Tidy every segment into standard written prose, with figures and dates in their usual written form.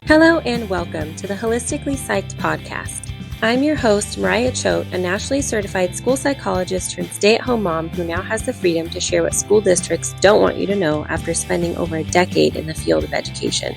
Hello and welcome to the Holistically Psyched podcast. I'm your host, Mariah Choate, a nationally certified school psychologist turned stay-at-home mom who now has the freedom to share what school districts don't want you to know after spending over a decade in the field of education.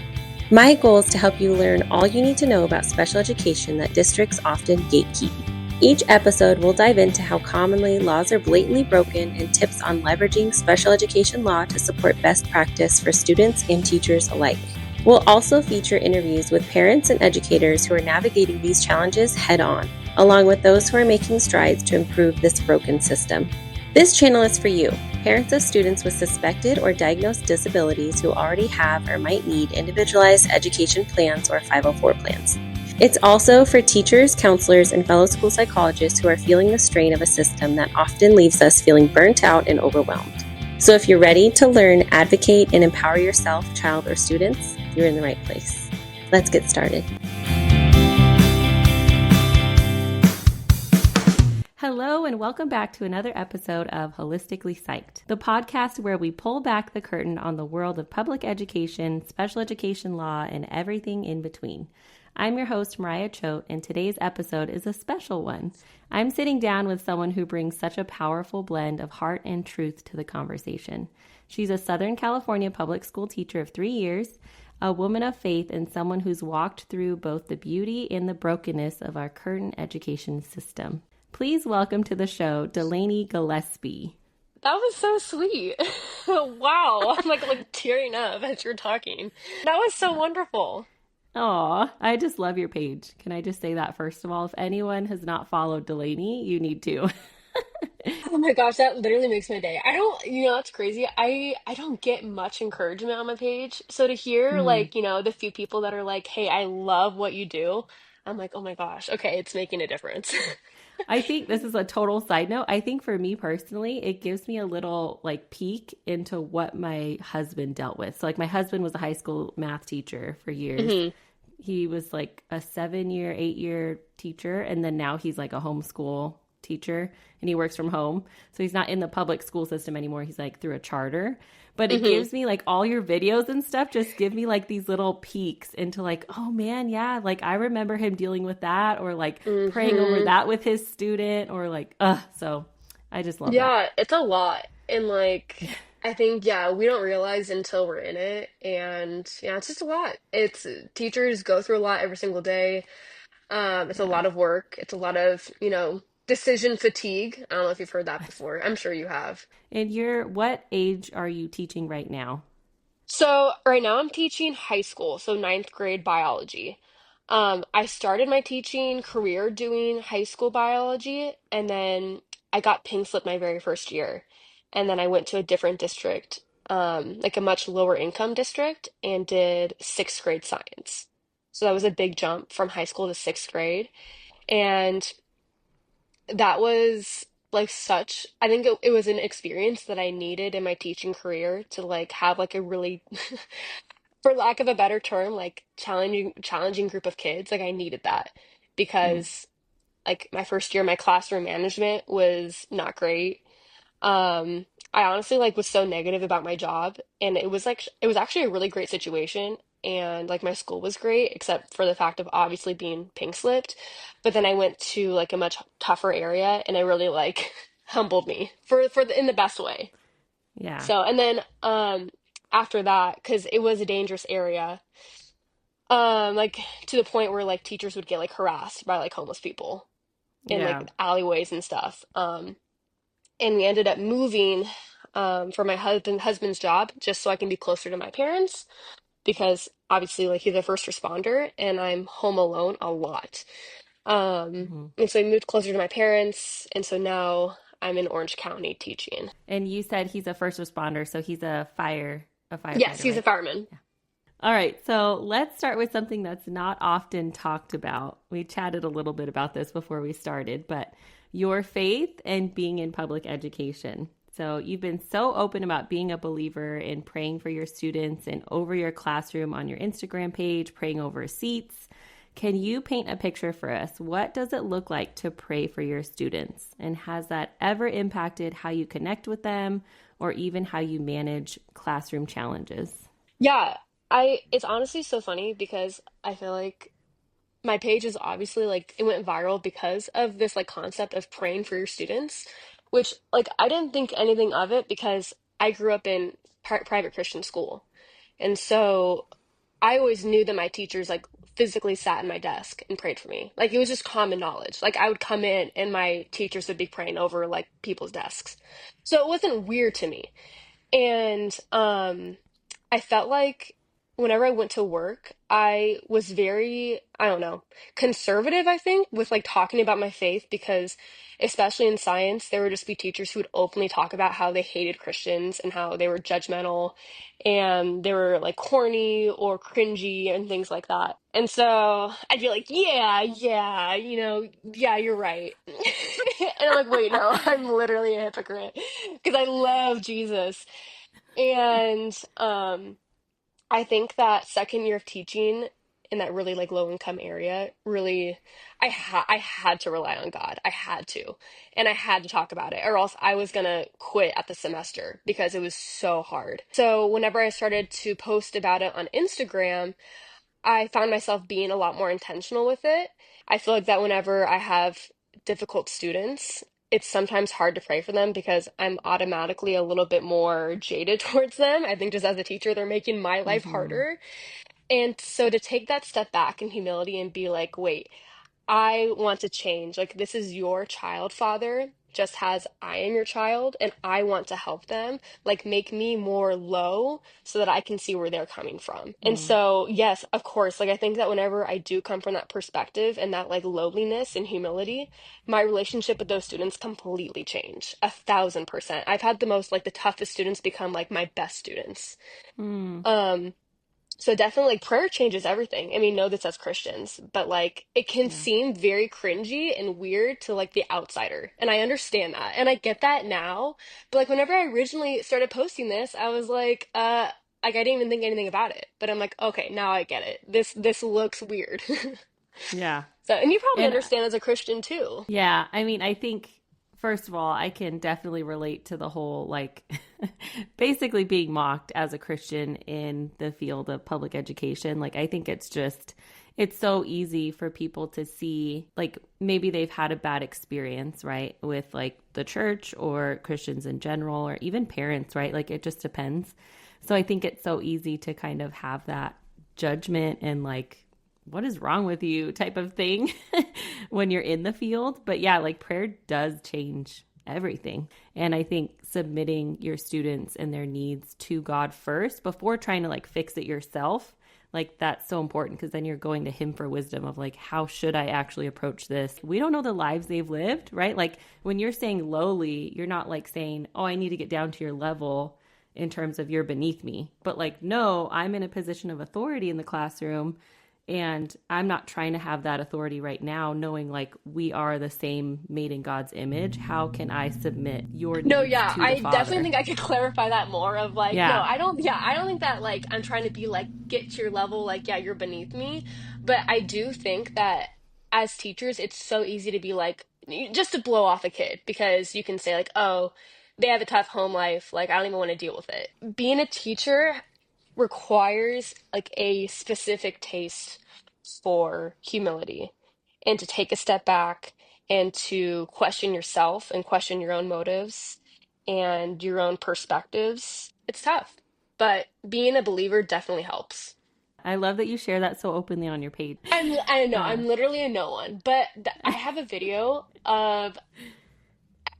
My goal is to help you learn all you need to know about special education that districts often gatekeep. Each episode will dive into how commonly laws are blatantly broken and tips on leveraging special education law to support best practice for students and teachers alike. We'll also feature interviews with parents and educators who are navigating these challenges head-on, along with those who are making strides to improve this broken system. This channel is for you, parents of students with suspected or diagnosed disabilities who already have or might need individualized education plans or 504 plans. It's also for teachers, counselors, and fellow school psychologists who are feeling the strain of a system that often leaves us feeling burnt out and overwhelmed. So if you're ready to learn, advocate, and empower yourself, child, or students, you're in the right place. Let's get started. Hello, and welcome back to another episode of Holistically Psyched, the podcast where we pull back the curtain on the world of public education, special education law, and everything in between. I'm your host, Mariah Choate, and today's episode is a special one. I'm sitting down with someone who brings such a powerful blend of heart and truth to the conversation. She's a Southern California public school teacher of 3 years, a woman of faith, and someone who's walked through both the beauty and the brokenness of our current education system. Please welcome to the show, Delaney Gillespie. That was so sweet. Wow. I'm like tearing up as you're talking. That was so wonderful. Aw, I just love your page. Can I just say that first of all? If anyone has not followed Delaney, you need to. Oh my gosh, that literally makes my day. That's crazy. I don't get much encouragement on my page. So to hear Mm. the few people that are like, "Hey, I love what you do." I'm like, "Oh my gosh. Okay, it's making a difference." I think this is a total side note. I think for me personally, it gives me a little peek into what my husband dealt with. So my husband was a high school math teacher for years. hmm He was like a 7-year, 8-year teacher, and then now he's like a homeschool teacher and he works from home. So he's not in the public school system anymore. He's through a charter. But it hmm gives me all your videos and stuff just give me these little peeks into oh man, yeah, I remember him dealing with that, or praying over hmm that with his student, or so I just love that. Yeah, it's a lot. And I think, yeah, we don't realize until we're in it. And yeah, it's just a lot. It's teachers go through a lot every single day. It's a Yeah. lot of work. It's a lot of, decision fatigue. I don't know if you've heard that before. I'm sure you have. And what age are you teaching right now? So right now I'm teaching high school, so ninth grade biology. I started my teaching career doing high school biology, and then I got pink slipped my very first year. And then I went to a different district, like a much lower income district, and did sixth grade science. So that was a big jump from high school to sixth grade. And that was I think it was an experience that I needed in my teaching career to have a really for lack of a better term, challenging group of kids. Like I needed that Mm. because my first year, my classroom management was not great. I honestly was so negative about my job, and it was actually a really great situation, and my school was great except for the fact of obviously being pink slipped. But then I went to a much tougher area, and it really humbled me in the best way. Yeah. So, and then after that, because it was a dangerous area, to the point where teachers would get harassed by homeless people in Yeah. alleyways and stuff. And we ended up moving for my husband's job just so I can be closer to my parents because obviously he's a first responder and I'm home alone a lot. Mhm. And so I moved closer to my parents, and so now I'm in Orange County teaching. And you said he's a first responder, so he's a Yes, firefighter, he's a right? fireman. Yeah. All right, so let's start with something that's not often talked about. We chatted a little bit about this before we started, but your faith and being in public education. So you've been so open about being a believer and praying for your students and over your classroom on your Instagram page, praying over seats. Can you paint a picture for us? What does it look like to pray for your students? And has that ever impacted how you connect with them or even how you manage classroom challenges? Yeah. it's honestly so funny because I feel like my page is obviously like it went viral because of this like concept of praying for your students, which like I didn't think anything of it because I grew up in private Christian school. And so I always knew that my teachers like physically sat in my desk and prayed for me. Like it was just common knowledge. Like I would come in and my teachers would be praying over like people's desks. So it wasn't weird to me. And I felt like whenever I went to work, I was very, I don't know, conservative, I think, with like talking about my faith because especially in science, there would just be teachers who would openly talk about how they hated Christians and how they were judgmental and they were like corny or cringy and things like that. And so I'd be like, yeah, yeah, yeah, you're right. And I'm like, wait, no, I'm literally a hypocrite because I love Jesus. And I think that second year of teaching in that really like low income area, really I had to rely on God. I had to. And I had to talk about it or else I was gonna quit at the semester because it was so hard. So whenever I started to post about it on Instagram, I found myself being a lot more intentional with it. I feel like that whenever I have difficult students, it's sometimes hard to pray for them because I'm automatically a little bit more jaded towards them. I think just as a teacher, they're making my life Mm-hmm. harder. And so to take that step back in humility and be like, wait, I want to change. Like, this is your child, Father, just as I am your child, and I want to help them. Like, make me more low so that I can see where they're coming from. And Mm. so, yes, of course, like, I think that whenever I do come from that perspective and that, like, lowliness and humility, my relationship with those students completely change 1,000%. I've had the most, like, the toughest students become, like, my best students. Mm. Um, so definitely like prayer changes everything. And we know this as Christians, but like it can Yeah. seem very cringy and weird to like the outsider. And I understand that. And I get that now. But like whenever I originally started posting this, I was like I didn't even think anything about it. But I'm like, okay, now I get it. This looks weird. Yeah. So, and you probably And understand as a Christian too. yeah, I mean, I think first of all, I can definitely relate to the whole like basically being mocked as a Christian in the field of public education. Like I think it's so easy for people to see like maybe they've had a bad experience, right, with like the church or Christians in general or even parents, right? Like it just depends. So I think it's so easy to kind of have that judgment and like what is wrong with you type of thing when you're in the field. But yeah, like prayer does change everything. And I think submitting your students and their needs to God first before trying to like fix it yourself, like that's so important because then you're going to him for wisdom of like, how should I actually approach this? We don't know the lives they've lived, right? Like when you're saying lowly, you're not like saying, oh, I need to get down to your level in terms of you're beneath me. But like, no, I'm in a position of authority in the classroom and I'm not trying to have that authority right now, knowing like we are the same made in God's image. How can I submit your No, needs yeah, to the I definitely Father? think I could clarify that more of like, no, Yeah. I don't think that like I'm trying to be like, get to your level, like, yeah, you're beneath me. But I do think that as teachers, it's so easy to be like, just to blow off a kid because you can say like, oh, they have a tough home life, like, I don't even want to deal with it. Being a teacher requires like a specific taste for humility and to take a step back and to question yourself and question your own motives and your own perspectives. It's tough, but being a believer definitely helps. I love that you share that so openly on your page. I know Uh, I'm literally a no one, but I have a video of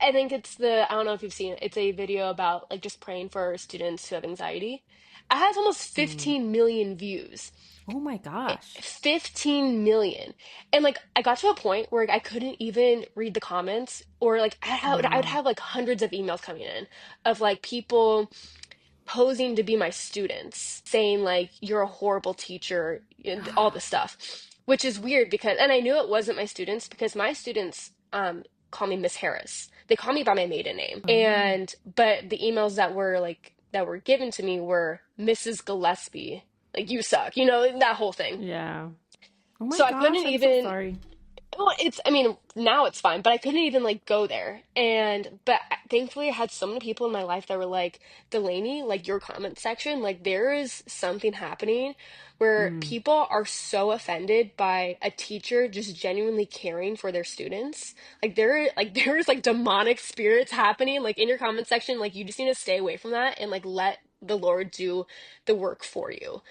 I think it's I don't know if you've seen it. It's a video about like just praying for students who have anxiety. It has almost mm. 15 million views. Oh my gosh. 15 million. And like I got to a point where like, I couldn't even read the comments or like I would Wow. have like hundreds of emails coming in of like people posing to be my students, saying like you're a horrible teacher and all this stuff, which is weird because and I knew it wasn't my students because my students call me Miss Harris. They call me by my maiden name. Oh, And but the emails that were given to me were Mrs. Gillespie, like you suck, that whole thing. yeah. Oh my So I gosh. couldn't I'm so even sorry. Well, I mean, now it's fine, but I couldn't even like go there. But thankfully I had so many people in my life that were like, Delaney, like your comment section, like there is something happening where Mm, people are so offended by a teacher just genuinely caring for their students. There's like demonic spirits happening like in your comment section. Like you just need to stay away from that and like let the Lord do the work for you.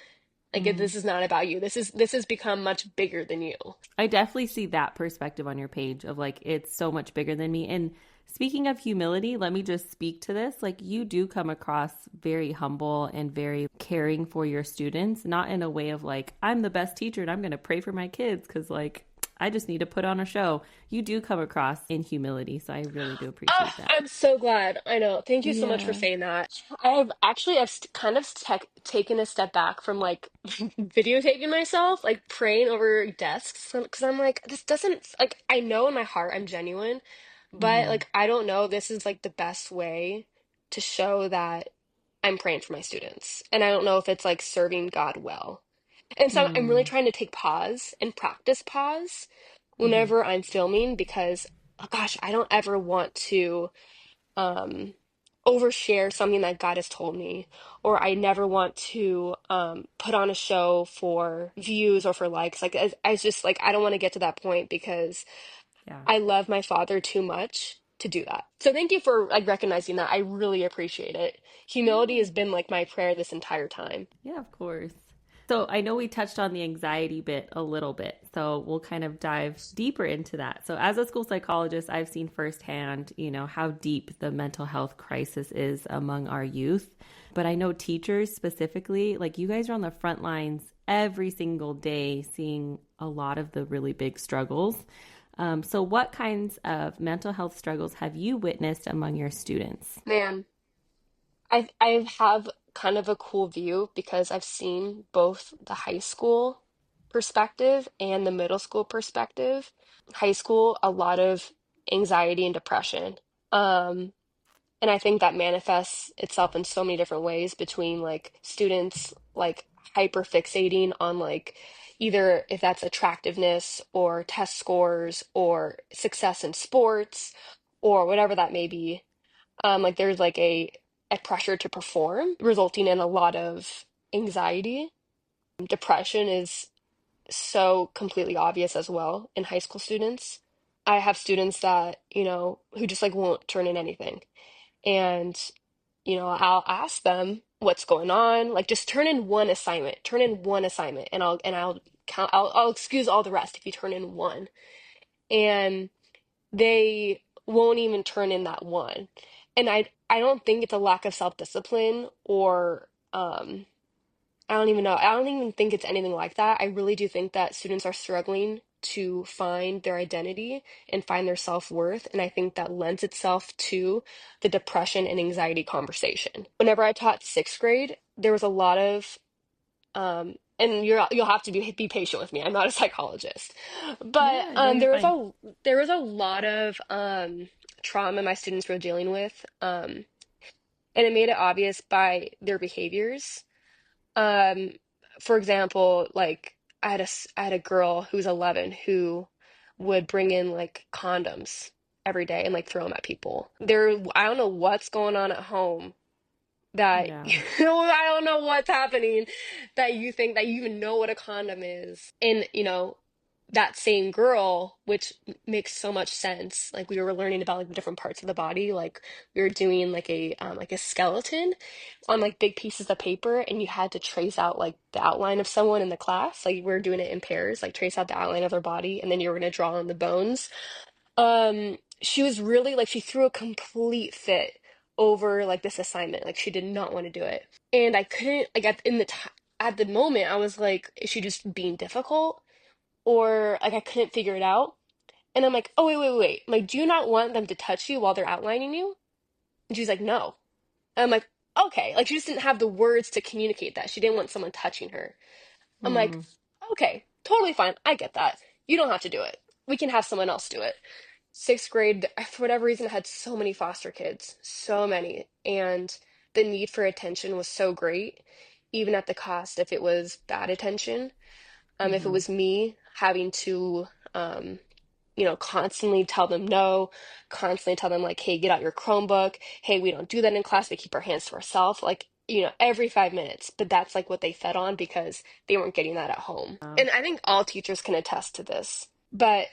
mm. This is not about you. This has become much bigger than you. I definitely see that perspective on your page of like, it's so much bigger than me. And speaking of humility, let me just speak to this. Like, you do come across very humble and very caring for your students, not in a way of like, I'm the best teacher and I'm going to pray for my kids because, like, I just need to put on a show. You do come across in humility. So I really do Oh, appreciate that. I'm so glad. I know. Thank you so much for Yeah. saying that. Kind of taken a step back from like videotaping myself, like praying over desks, because I'm like, this doesn't like I know in my heart I'm genuine, but Mm-hmm. like I don't know this is like the best way to show that I'm praying for my students, and I don't know if it's like serving God well. And so I'm really Mm-hmm. trying to take pause and practice pause Mm-hmm. whenever I'm filming because, oh gosh, I don't ever want to um overshare something that God has told me, or I never want to put on a show for views or for likes. Like I just like I don't want to get to that point because Yeah. I love my father too much to do that. So thank you for like recognizing that. I really appreciate it. Humility Yeah. has been like my prayer this entire time. Yeah, of course. So I know we touched on the anxiety bit a little bit. So we'll kind of dive deeper into that. So as a school psychologist, I've seen firsthand, how deep the mental health crisis is among our youth. But I know teachers specifically, like you guys are on the front lines every single day seeing a lot of the really big struggles. So what kinds of mental health struggles have you witnessed among your students? Man, I have kind of a cool view because I've seen both the high school perspective and the middle school perspective. High school, a lot of anxiety and depression. Um, and I think that manifests itself in so many different ways between like students like hyper fixating on like either if that's attractiveness or test scores or success in sports or whatever that may be. Like there's like a pressure to perform, resulting in a lot of anxiety. Depression is so completely obvious as well in high school students. I have students that, who just like won't turn in anything. And, I'll ask them what's going on. Like just turn in one assignment and I'll count I'll excuse all the rest if you turn in one. And they won't even turn in that one. And I don't think it's a lack of self-discipline or I don't even know. I don't even think it's anything like that. I really do think that students are struggling to find their identity and find their self-worth, and I think that lends itself to the depression and anxiety conversation. Whenever I taught sixth grade, there was a lot of and you'll have to be patient with me. I'm not a psychologist. But Yeah, no, you're fine. there was a lot of trauma my students were dealing with. And it made it obvious by their behaviors. Um, for example, like I had a girl who was 11 who would bring in like condoms every day and like throw them at people. I don't know what's going on at home that Yeah. I don't know what's happening that you think that you even know what a condom is. And, that same girl, which makes so much sense. Like we were learning about like the different parts of the body. Like we were doing like a skeleton on like big pieces of paper, and you had to trace out like the outline of someone in the class. Like we were doing it in pairs, like trace out the outline of their body, and then you were gonna draw on the bones. She was really like she threw a complete fit over like this assignment. Like she did not want to do it. And I couldn't like at the moment I was like, is she just being difficult? Or like I couldn't figure it out. And I'm like, oh wait. Like, do you not want them to touch you while they're outlining you? And she's like, no. And I'm like, okay. Like she just didn't have the words to communicate that. She didn't want someone touching her. I'm like, Hmm. okay, totally fine. I get that. You don't have to do it. We can have someone else do it. Sixth grade, for whatever reason, I had so many foster kids, so many. And the need for attention was so great, even at the cost if it was bad attention. If it Hmm. was me having to, um, constantly tell them no, constantly tell them like, hey, get out your Chromebook. Hey, we don't do that in class. We keep our hands to ourselves. Like, every 5 minutes. But that's like what they fed on because they weren't getting that at home. Wow. And I think all teachers can attest to this. But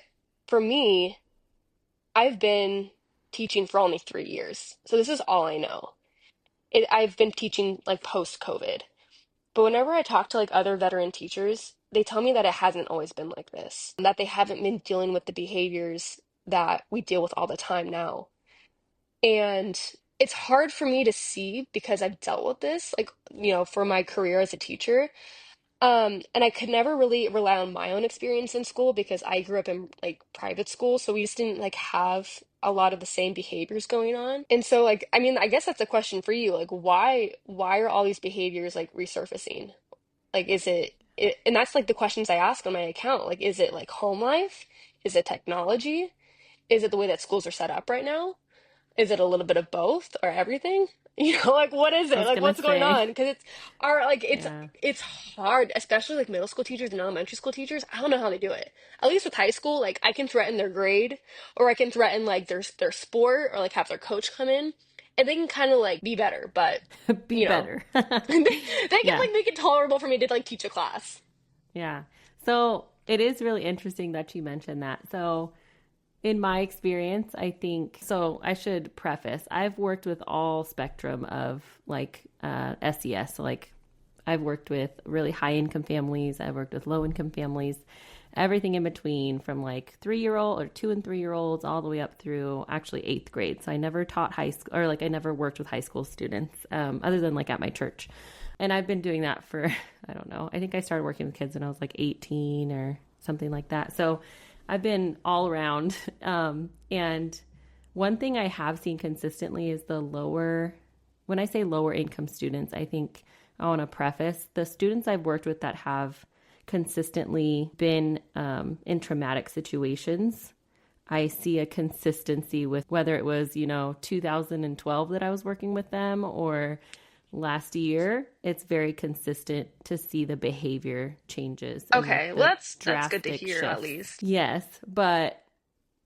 for me, I've been teaching for only 3 years. So this is all I know. I've been teaching like post-COVID. But whenever I talk to like other veteran teachers, they tell me that it hasn't always been like this, that they haven't been dealing with the behaviors that we deal with all the time now. And it's hard for me to see because I've dealt with this, like, for my career as a teacher. And I could never really rely on my own experience in school because I grew up in like private school, so we just didn't like have a lot of the same behaviors going on. And so like, I mean, I guess that's a question for you. Like why are all these behaviors like resurfacing? Like, and that's like the questions I ask on my account. Like, is it like home life? Is it technology? Is it the way that schools are set up right now? Is it a little bit of both or everything? Like what is I it? was Like gonna what's going say, on? Because it's yeah. it's hard, especially like middle school teachers and elementary school teachers. I don't know how they do it. At least with high school, like I can threaten their grade, or I can threaten like their sport, or like have their coach come in, and they can kind of like be better. But Be you know, better. they can Yeah. like make it tolerable for me to like teach a class. Yeah. So it is really interesting that you mentioned that. So in my experience, I think so. I should preface I've worked with all spectrum of like SES. So like I've worked with really high income families, I've worked with low income families, everything in between from like 3 year old or 2 and 3 year olds all the way up through actually eighth grade. So I never taught high school or like I never worked with high school students other than like at my church. And I've been doing that for, I don't know, I think I started working with kids when I was like 18 or something like that. So I've been all around. And one thing I have seen consistently is when I say lower income students, I think I want to preface the students I've worked with that have consistently been in traumatic situations. I see a consistency with whether it was, 2012 that I was working with them or last year, it's very consistent to see the behavior changes and like Okay, well the that's good to drastic hear at shifts. least. Yes, but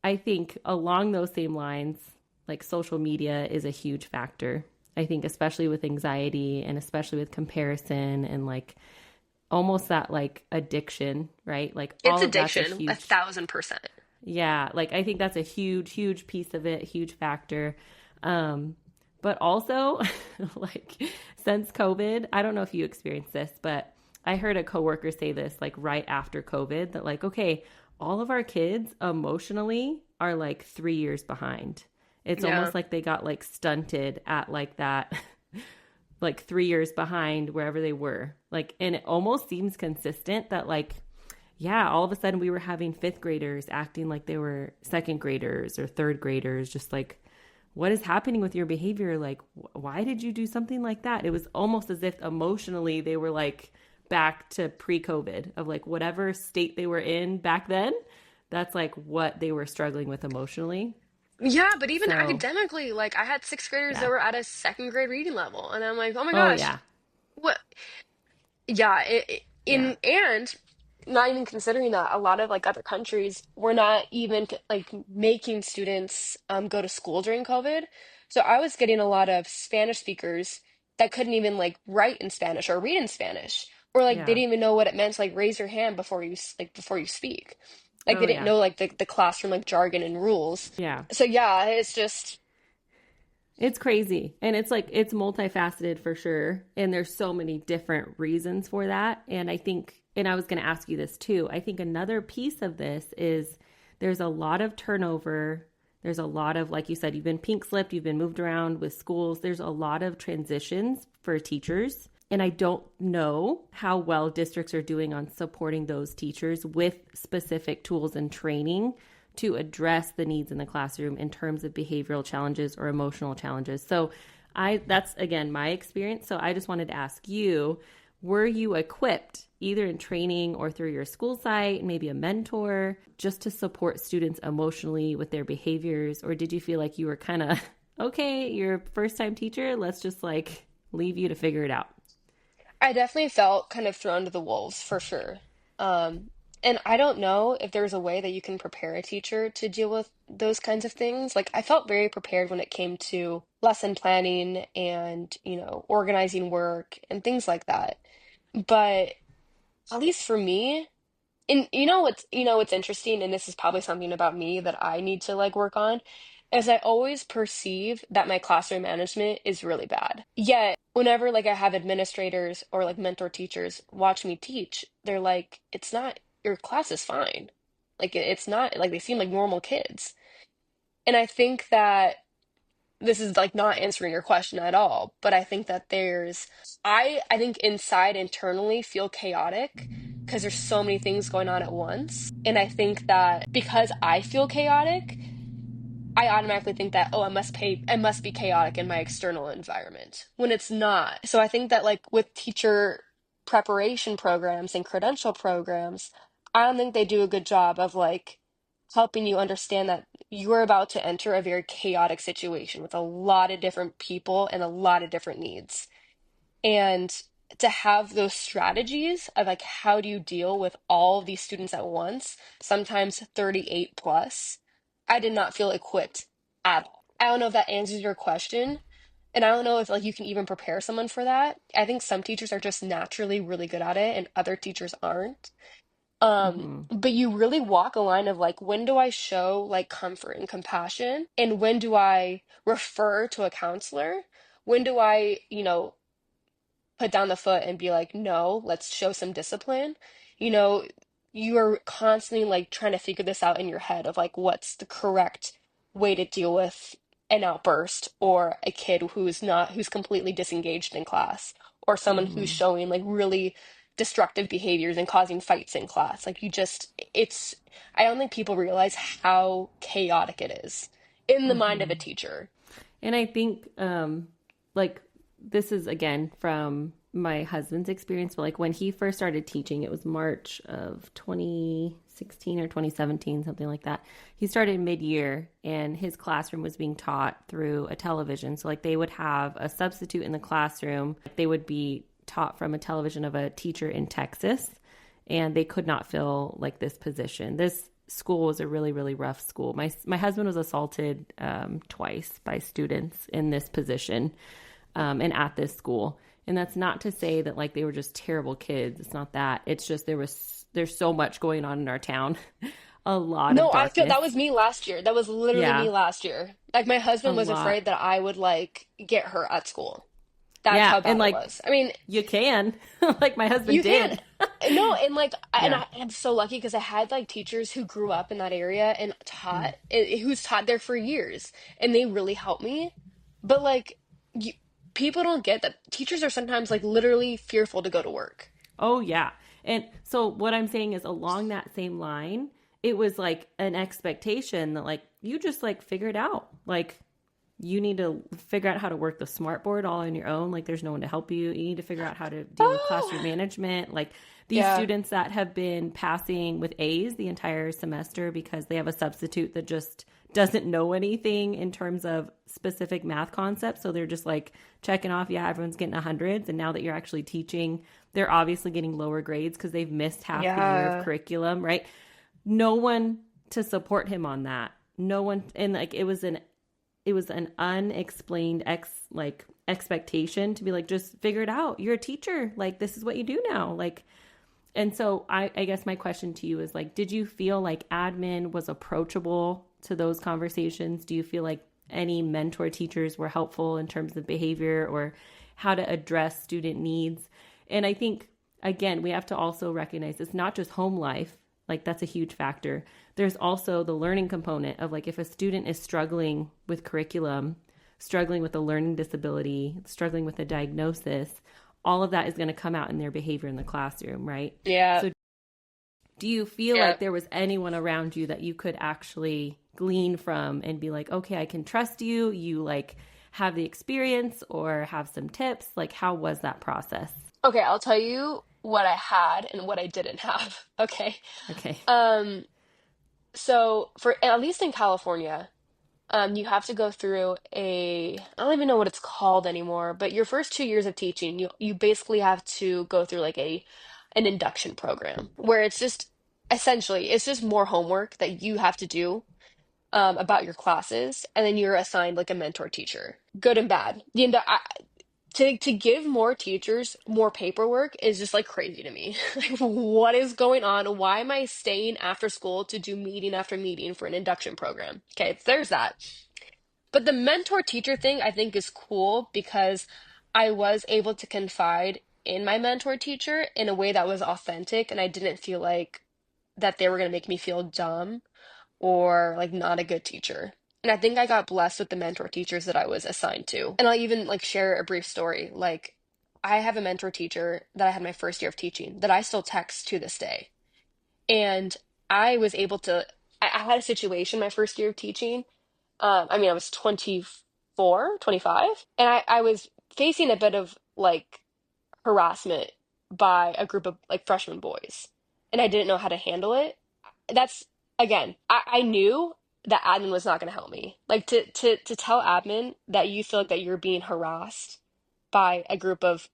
I think along those same lines, like social media is a huge factor. I think especially with anxiety and especially with comparison and like almost that like addiction, right? Like It's all of that's a addiction, a huge, 1000%. yeah, like I think that's a huge, huge piece of it, huge factor. Um, but also, like since COVID, I don't know if you experienced this, but I heard a coworker say this like right after COVID that like, okay, all of our kids emotionally are like 3 years behind. It's Yeah. almost like they got like stunted at like that, like 3 years behind wherever they were. Like, and it almost seems consistent that like, yeah, all of a sudden we were having fifth graders acting like they were second graders or third graders, just like, what is happening with your behavior? Like, why did you do something like that? It was almost as if emotionally they were like back to pre-COVID of like whatever state they were in back then. That's like what they were struggling with emotionally. Yeah, but even So, academically, like I had sixth graders that yeah. were at a second grade reading level, and I'm like, oh my Oh, gosh, yeah. what? Yeah, Yeah. and not even considering that a lot of like other countries were not even like making students go to school during COVID. So I was getting a lot of Spanish speakers that couldn't even like write in Spanish or read in Spanish, or like they Yeah. didn't even know what it meant to like raise your hand before you speak. Like Oh, they didn't yeah. know like the classroom like jargon and rules. Yeah. So yeah, it's just It's crazy. And it's like, it's multifaceted for sure. And there's so many different reasons for that. And I think, and I was going to ask you this too, I think another piece of this is there's a lot of turnover. There's a lot of, like you said, you've been pink slipped, you've been moved around with schools. There's a lot of transitions for teachers. And I don't know how well districts are doing on supporting those teachers with specific tools and training to address the needs in the classroom in terms of behavioral challenges or emotional challenges. So that's again my experience. So I just wanted to ask you, were you equipped either in training or through your school site, maybe a mentor, just to support students emotionally with their behaviors? Or did you feel like you were kind of, okay, you're a first time teacher, let's just like leave you to figure it out? I definitely felt kind of thrown to the wolves for sure. Um, And I don't know if there's a way that you can prepare a teacher to deal with those kinds of things. Like, I felt very prepared when it came to lesson planning and, organizing work and things like that. But at least for me, and what's interesting, and this is probably something about me that I need to like work on, is I always perceive that my classroom management is really bad. Yet whenever like I have administrators or like mentor teachers watch me teach, they're like, it's not, your class is fine. Like it's not like they seem like normal kids. And I think that this is like not answering your question at all, but I think that I think inside internally feel chaotic because there's so many things going on at once. And I think that because I feel chaotic, I automatically think that, oh, I must be chaotic in my external environment when it's not. So I think that like with teacher preparation programs and credential programs, I don't think they do a good job of like helping you understand that you're about to enter a very chaotic situation with a lot of different people and a lot of different needs. And to have those strategies of like how do you deal with all of these students at once, sometimes 38 plus, I did not feel equipped at all. I don't know if that answers your question. And I don't know if like you can even prepare someone for that. I think some teachers are just naturally really good at it and other teachers aren't. Mm-hmm. But you really walk a line of like, when do I show like comfort and compassion? And when do I refer to a counselor? When do I, put down the foot and be like, no, let's show some discipline. You know, you are constantly like trying to figure this out in your head of like what's the correct way to deal with an outburst or a kid who's completely disengaged in class or someone who's Mm-hmm. showing like really destructive behaviors and causing fights in class. Like I don't think people realize how chaotic it is in the mind of Mm-hmm. a teacher. And I think, like, this is again from my husband's experience, but like when he first started teaching, it was March of 2016 or 2017, something like that. He started mid year and his classroom was being taught through a television. So, like, they would have a substitute in the classroom, they would be taught from a television of a teacher in Texas, and they could not fill like this position. This school was a really really rough school. My husband was assaulted twice by students in this position, and at this school. And that's not to say that like they were just terrible kids. It's not that. It's just there's so much going on in our town. A lot of No, I feel darkness. that was me last year. That was literally Yeah, me last year. Like my a husband was lot. afraid that I would like get hurt at school. That's Yeah, how and bad it like was. I mean, you can, like my husband you can did. no, and like Yeah. I'm so lucky because I had like teachers who grew up in that area and Mm. who's taught there for years, and they really helped me. But like, people don't get that teachers are sometimes like literally fearful to go to work. Oh yeah. And so what I'm saying is along that same line, it was like an expectation that like you just like figure it out. Like you need to figure out how to work the smart board all on your own. Like there's no one to help you. You need to figure out how to deal with classroom Oh, management. Like these yeah, students that have been passing with A's the entire semester because they have a substitute that just doesn't know anything in terms of specific math concepts. So they're just like checking off, yeah, everyone's getting hundreds. And now that you're actually teaching, they're obviously getting lower grades because they've missed half the year of yeah. curriculum, right? No one to support him on that. No one, and like it was an unexplained expectation to be like, just figure it out, you're a teacher, like this is what you do now, like. And so I guess my question to you is like, did you feel like admin was approachable to those conversations? Do you feel like any mentor teachers were helpful in terms of behavior or how to address student needs? And I think, again, we have to also recognize it's not just home life, like that's a huge factor. There's also the learning component of like if a student is struggling with curriculum, struggling with a learning disability, struggling with a diagnosis, all of that is going to come out in their behavior in the classroom, right? Yeah, So do you feel yeah. like there was anyone around you that you could actually glean from and be like, okay, I can trust you, you like have the experience or have some tips? Like how was that process? Okay, I'll tell you what I had and what I didn't have. Okay. Okay. Um, so for at least in California, you have to go through I don't even know what it's called anymore, but your first 2 years of teaching, you basically have to go through like an induction program where it's just essentially, it's just more homework that you have to do about your classes, and then you're assigned like a mentor teacher, good and bad. To give more teachers more paperwork is just like crazy to me. Like, what is going on? Why am I staying after school to do meeting after meeting for an induction program? Okay, there's that. But the mentor teacher thing I think is cool because I was able to confide in my mentor teacher in a way that was authentic, and I didn't feel like that they were going to make me feel dumb or like not a good teacher. And I think I got blessed with the mentor teachers that I was assigned to. And I'll even like share a brief story. Like, I have a mentor teacher that I had my first year of teaching that I still text to this day. And I was able to, I had a situation my first year of teaching. I was 24, 25, and I was facing a bit of like harassment by a group of like freshman boys, and I didn't know how to handle it. That's again, I knew that admin was not going to help me. Like to tell admin that you feel like that you're being harassed by a group of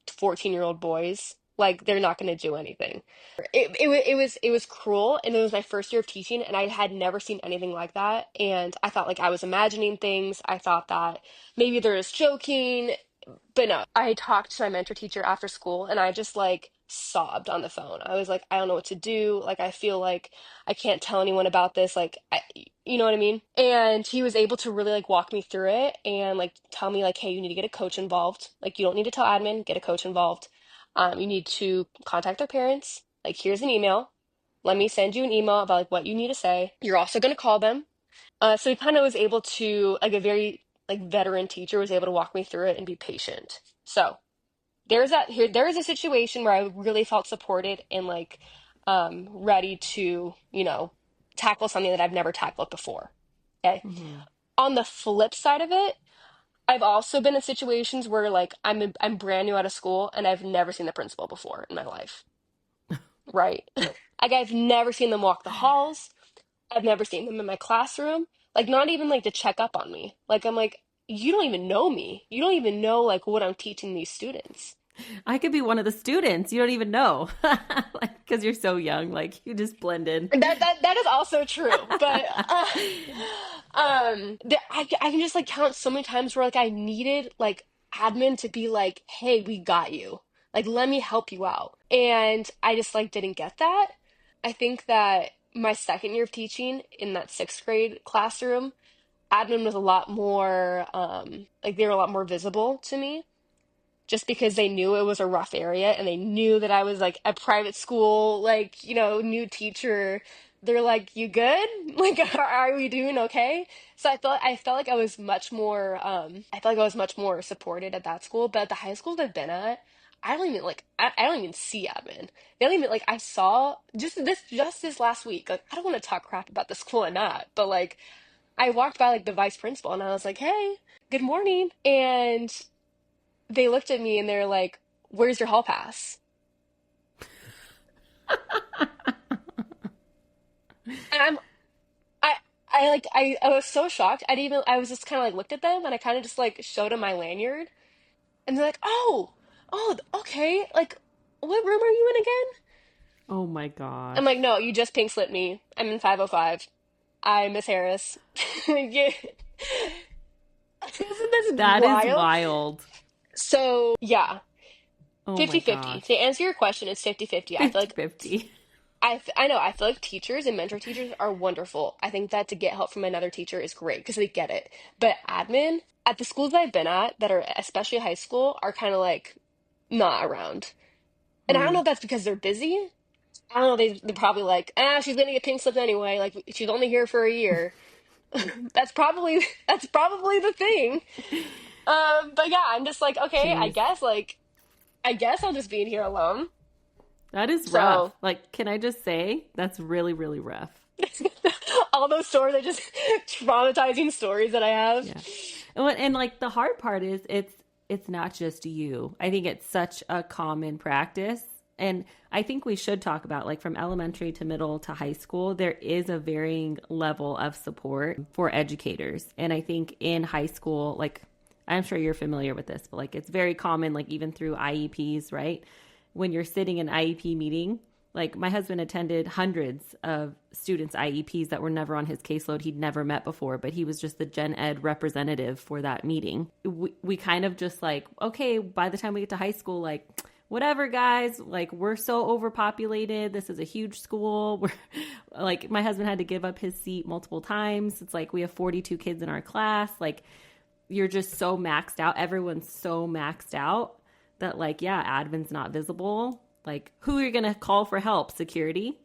14-year-old boys, like they're not going to do anything. It was cruel, and it was my first year of teaching, and I had never seen anything like that. And I thought like I was imagining things. I thought that maybe they're just joking, but no, I talked to my mentor teacher after school and I just like sobbed on the phone. I was like, I don't know what to do. Like, I feel like I can't tell anyone about this. You know what I mean? And he was able to really like walk me through it and like tell me like, hey, you need to get a coach involved. Like, you don't need to tell admin, get a coach involved. You need to contact their parents. Like, here's an email. Let me send you an email about like what you need to say. You're also going to call them. So he kind of was able to, like a very like veteran teacher was able to walk me through it and be patient. So there is a situation where I really felt supported and like ready to, tackle something that I've never tackled before. Okay. Mm-hmm. On the flip side of it, I've also been in situations where like I'm brand new out of school and I've never seen the principal before in my life. Right. Like, I've never seen them walk the halls. I've never seen them in my classroom, like not even like to check up on me. Like, I'm like, you don't even know me. You don't even know like what I'm teaching these students. I could be one of the students. You don't even know, like because you're so young. Like you just blend in. That is also true, but I can just like count so many times where like I needed like admin to be like, hey, we got you. Like, let me help you out. And I just like didn't get that. I think that my second year of teaching in that sixth grade classroom, admin was a lot more like they were a lot more visible to me just because they knew it was a rough area and they knew that I was like a private school, like, new teacher. They're like, you good? Like, are we doing okay? So I felt like I was much more I felt like I was much more supported at that school, but at the high schools I've been at, I don't even see admin. They don't even like I saw just this last week. Like, I don't want to talk crap about the school or not, but like I walked by like the vice principal and I was like, "Hey, good morning." And they looked at me and they're like, "Where's your hall pass?" And I was so shocked. I was just kind of like looked at them and I kind of just like showed them my lanyard and they're like, "Oh, okay. Like, what room are you in again?" Oh my I'm gosh, like, "No, you just pink slipped me. I'm in 505. I'm Miss Harris." Yeah. Isn't this that is wild? wild. So, yeah, Oh my 50-50. To gosh, answer your question, it's 50-50. I feel like 50-50. I know. I feel like teachers and mentor teachers are wonderful. I think that to get help from another teacher is great because they get it. But admin at the schools that I've been at that are especially high school are kind of like not around. And I don't know Mm. if that's because they're busy. I don't know. They're probably like, she's gonna get pink slipped anyway. Like, she's only here for a year. That's probably the thing. But yeah, I'm just like, okay, I Jeez, guess like I guess I'll just be in here alone. that is rough. So Like, can I just say that's really, really rough? all those stories, I just traumatizing stories that I have. Yeah. And like the hard part is it's not just you. I think it's such a common practice. And I think we should talk about like from elementary to middle to high school, there is a varying level of support for educators. And I think in high school, like I'm sure you're familiar with this, but like it's very common, like even through IEPs, right? When you're sitting in IEP meeting, Like my husband attended hundreds of students' IEPs that were never on his caseload. He'd never met before, but he was just the gen ed representative for that meeting. We kind of just like, okay, by the time we get to high school, like, whatever, guys, like, we're so overpopulated. This is a huge school. We're like, my husband had to give up his seat multiple times. It's like we have 42 kids in our class. Like, you're just so maxed out. Everyone's so maxed out that, like, yeah, admin's not visible. Like, who are you going to call for help? Security?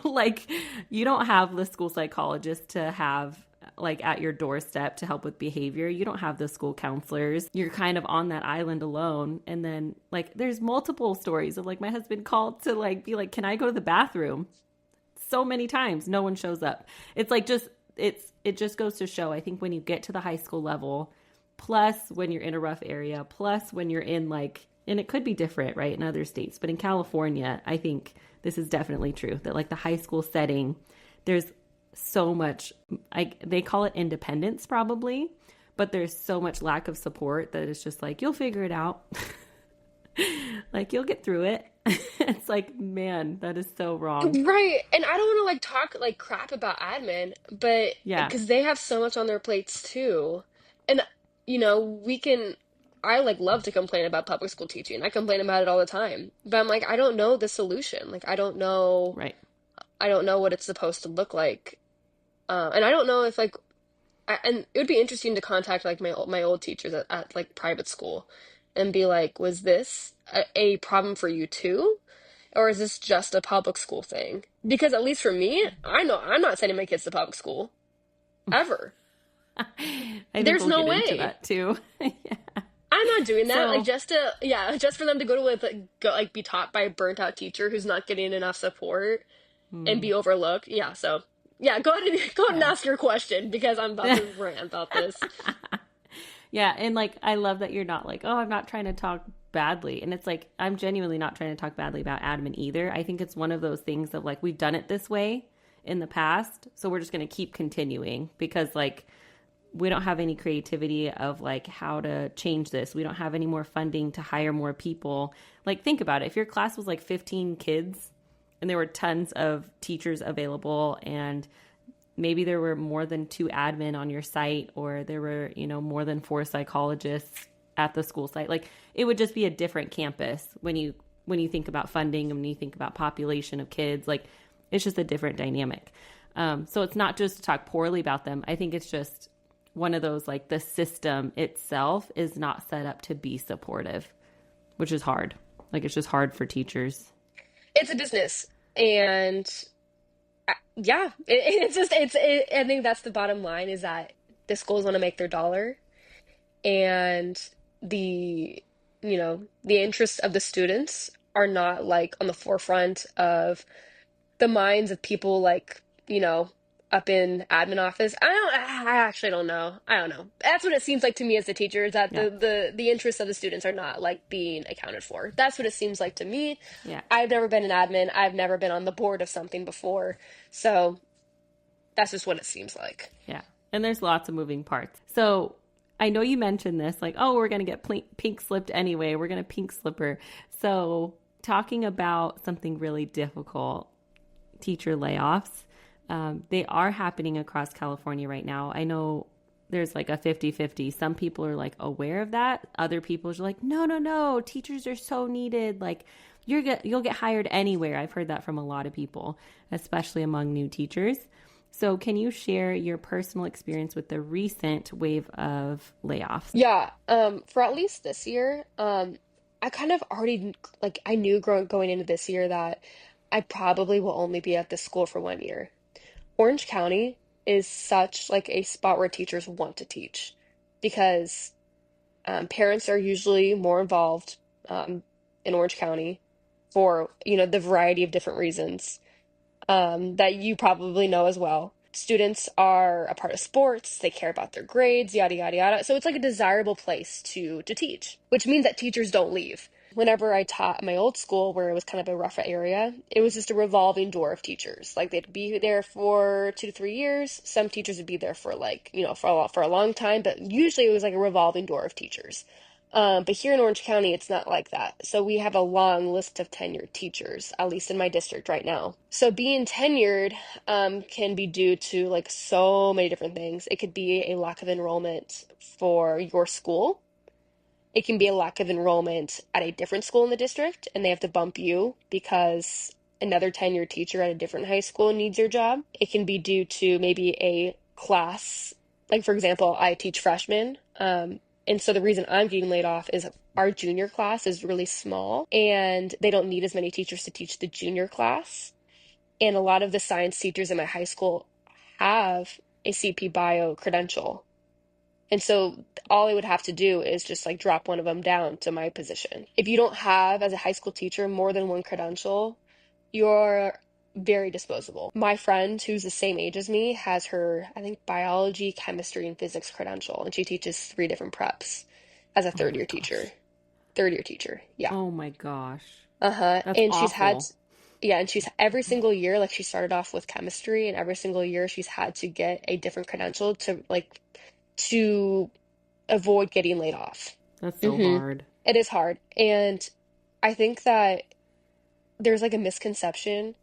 Like, you don't have the school psychologist to have like at your doorstep to help with behavior. You don't have the school counselors. You're kind of on that island alone. And then like there's multiple stories of like my husband called to like be like, can I go to the bathroom? So many times no one shows up. It's like it just goes to show, I think when you get to the high school level, plus when you're in a rough area, plus when you're in like, and it could be different, right, in other states, but in California, I think this is definitely true that like the high school setting, there's so much, they call it independence probably, but there's so much lack of support that it's just like, you'll figure it out. Like, you'll get through it. It's like, man, that is so wrong. Right. And I don't want to like talk like crap about admin, but Yeah. because they have so much on their plates too. And we can I like love to complain about public school teaching. I complain about it all the time. But I'm like, I don't know the solution. Like Right. I don't know what it's supposed to look like. And I don't know if like and it would be interesting to contact like my old teachers at like private school and be like, was this a problem for you too? Or is this just a public school thing? Because at least for me, I know I'm not sending my kids to public school ever. I think There's we'll no get into way. that too. Yeah. I'm not doing that. Like So, just to just for them to go to like be taught by a burnt out teacher who's not getting enough support and be overlooked. Yeah, so yeah, go ahead and yeah. ask your question because I'm about to rant about this. Yeah, and like I love that you're not like, oh, I'm not trying to talk badly. And it's like I'm genuinely not trying to talk badly about admin either. I think it's one of those things of like we've done it this way in the past, so we're just going to keep continuing because like we don't have any creativity of like how to change this. We don't have any more funding to hire more people. Like think about it. If your class was like 15 kids and there were tons of teachers available and maybe there were more than 2 admin on your site or there were, more than 4 psychologists at the school site, like it would just be a different campus when you think about funding and when you think about population of kids, like it's just a different dynamic. So it's not just to talk poorly about them. I think it's just one of those, like the system itself is not set up to be supportive, which is hard. Like it's just hard for teachers. It's a business, and it's just I think that's the bottom line is that the schools want to make their dollar, and the the interests of the students are not like on the forefront of the minds of people like up in admin office. I actually don't know. I don't know. That's what it seems like to me as a teacher is that Yeah. the interests of the students are not like being accounted for. That's what it seems like to me. Yeah. I've never been an admin. I've never been on the board of something before. So that's just what it seems like. Yeah. And there's lots of moving parts. So I know you mentioned this, like, oh, we're going to get pink slipped anyway. We're going to pink slipper. So talking about something really difficult, teacher layoffs. They are happening across California right now. I know there's like a 50-50. Some people are like aware of that. Other people are like, no, teachers are so needed. Like you'll get hired anywhere. I've heard that from a lot of people, especially among new teachers. So can you share your personal experience with the recent wave of layoffs? Yeah, for at least this year, I kind of already like I knew going into this year that I probably will only be at this school for 1 year. Orange County is such like a spot where teachers want to teach because parents are usually more involved in Orange County for the variety of different reasons that you probably know as well. Students are a part of sports, they care about their grades, yada, yada, yada. So it's like a desirable place to teach, which means that teachers don't leave. Whenever I taught at my old school, where it was kind of a rougher area, it was just a revolving door of teachers. Like they'd be there for 2 to 3 years. Some teachers would be there for like, for a long time, but usually it was like a revolving door of teachers. But here in Orange County, it's not like that. So we have a long list of tenured teachers, at least in my district right now. So being tenured can be due to like so many different things. It could be a lack of enrollment for your school. It can be a lack of enrollment at a different school in the district, and they have to bump you because another tenured teacher at a different high school needs your job. It can be due to maybe a class, like for example, I teach freshmen, and so the reason I'm getting laid off is our junior class is really small, and they don't need as many teachers to teach the junior class. And a lot of the science teachers in my high school have a CP Bio credential. And so all I would have to do is just like drop one of them down to my position. If you don't have, as a high school teacher, more than one credential, you're very disposable. My friend, who's the same age as me, has her, I think, biology, chemistry, and physics credential, and she teaches 3 different preps as a Oh third my year gosh. teacher. Third year teacher, yeah. Oh my gosh. Uh-huh. That's And awful. yeah, and she's every single year, like she started off with chemistry, and every single year she's had to get a different credential to avoid getting laid off. That's so hmm hard. It is hard. And I think that there's like a misconception.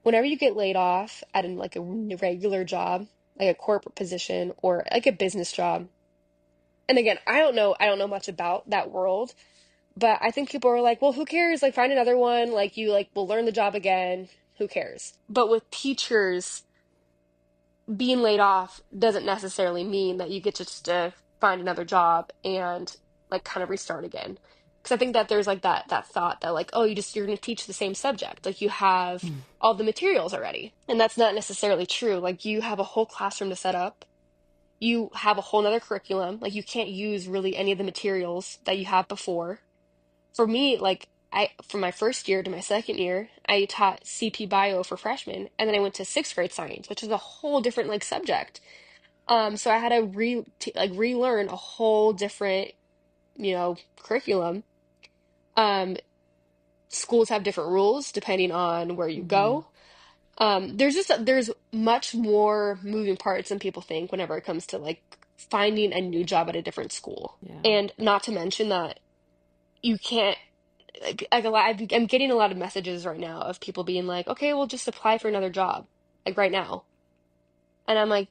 Whenever you get laid off at like a regular job, like a corporate position or like a business job, and again, I don't know much about that world, but I think people are like, well, who cares? Like find another one, like you like will learn the job again. Who cares? But with teachers, being laid off doesn't necessarily mean that you get to just find another job and like kind of restart again. Because I think that there's like that thought that like, oh, you're going to teach the same subject, like you have all the materials already, and that's not necessarily true. Like you have a whole classroom to set up, you have a whole nother curriculum. Like you can't use really any of the materials that you have before. For me, like I from my first year to my second year, I taught CP Bio for freshmen, and then I went to sixth grade science, which is a whole different like subject. So I had to relearn a whole different, curriculum. Um, Schools have different rules depending on where you Mm-hmm. go. There's much more moving parts than people think whenever it comes to like finding a new job at a different school. Yeah. And not to mention that you can't I'm getting a lot of messages right now of people being like, okay, well, just apply for another job, like right now. And I'm like,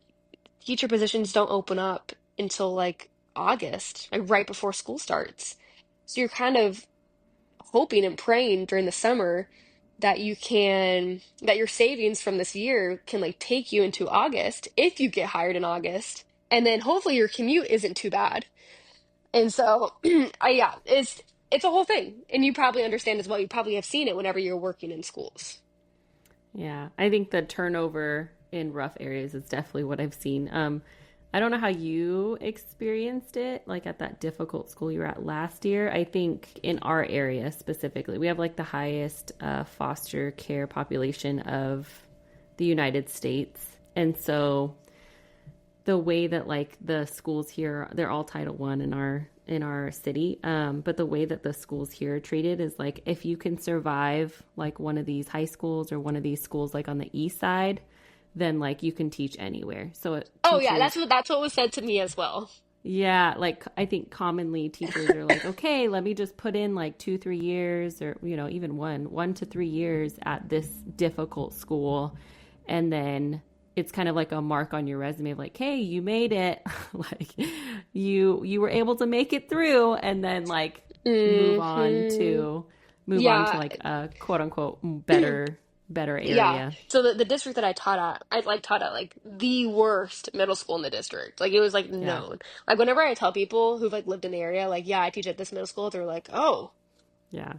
teacher positions don't open up until like August, like right before school starts. So you're kind of hoping and praying during the summer that that your savings from this year can like take you into August if you get hired in August. And then hopefully your commute isn't too bad. And so, yeah, it's a whole thing. And you probably understand as well. You probably have seen it whenever you're working in schools. Yeah. I think the turnover in rough areas is definitely what I've seen. I don't know how you experienced it, like at that difficult school you were at last year. I think in our area specifically, we have like the highest foster care population of the United States. And so the way that like the schools here, they're all Title One in our city, but the way that the schools here are treated is like if you can survive like one of these high schools or one of these schools like on the east side, then like you can teach anywhere. So Oh yeah, teachers, that's what was said to me as well. yeah, like I think commonly teachers are like, okay, let me just put in like 2-3 years, or even 1 to 3 years at this difficult school, and then it's kind of like a mark on your resume of like, hey, you made it. Like you were able to make it through, and then like move on hmm to move on to Yeah. like a quote unquote better Yeah. area. So the district that I like taught at like the worst middle school in the district. Like it was like Yeah. known. Like whenever I tell people who've like lived in the area, like, yeah, I teach at this middle school, they're like, oh, Yeah.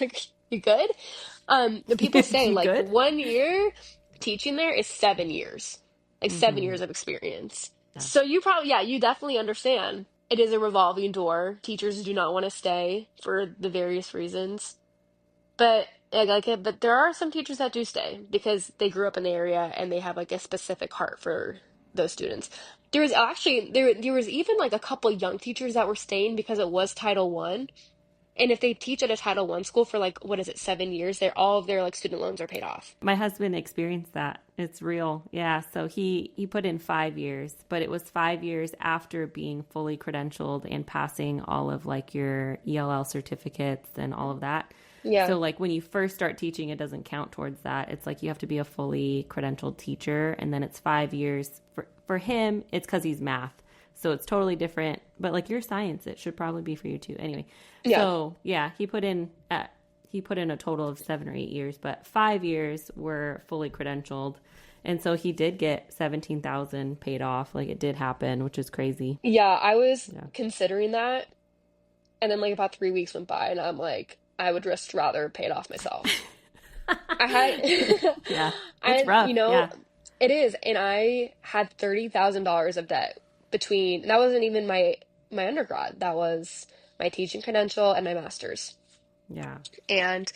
like, you good? The people say You like good? 1 year teaching there is 7 years. Like seven Mm-hmm. years of experience. Yeah. So yeah, you definitely understand. It is a revolving door. Teachers do not want to stay for the various reasons. But but there are some teachers that do stay because they grew up in the area and they have like a specific heart for those students. There was actually there was even like a couple young teachers that were staying because it was Title One. And if they teach at a Title I school for like, what is it, 7 years, they're all of their like student loans are paid off. My husband experienced that. It's real. Yeah. So he put in 5 years, but it was 5 years after being fully credentialed and passing all of like your ELL certificates and all of that. Yeah. So like when you first start teaching, it doesn't count towards that. It's like you have to be a fully credentialed teacher, and then it's 5 years. For him, it's because he's math. So it's totally different. But like your science, it should probably be for you too. Anyway, Yeah. so yeah, he put in a total of 7 or 8 years, but 5 years were fully credentialed. And so he did get 17,000 paid off. Like it did happen, which is crazy. Yeah, I was Yeah. considering that. And then like about 3 weeks went by and I'm like, I would just rather pay it off myself. I had, Yeah. It's rough. you know, Yeah. it is. And I had $30,000 of debt between, that wasn't even my undergrad. That was my teaching credential and my master's. Yeah. And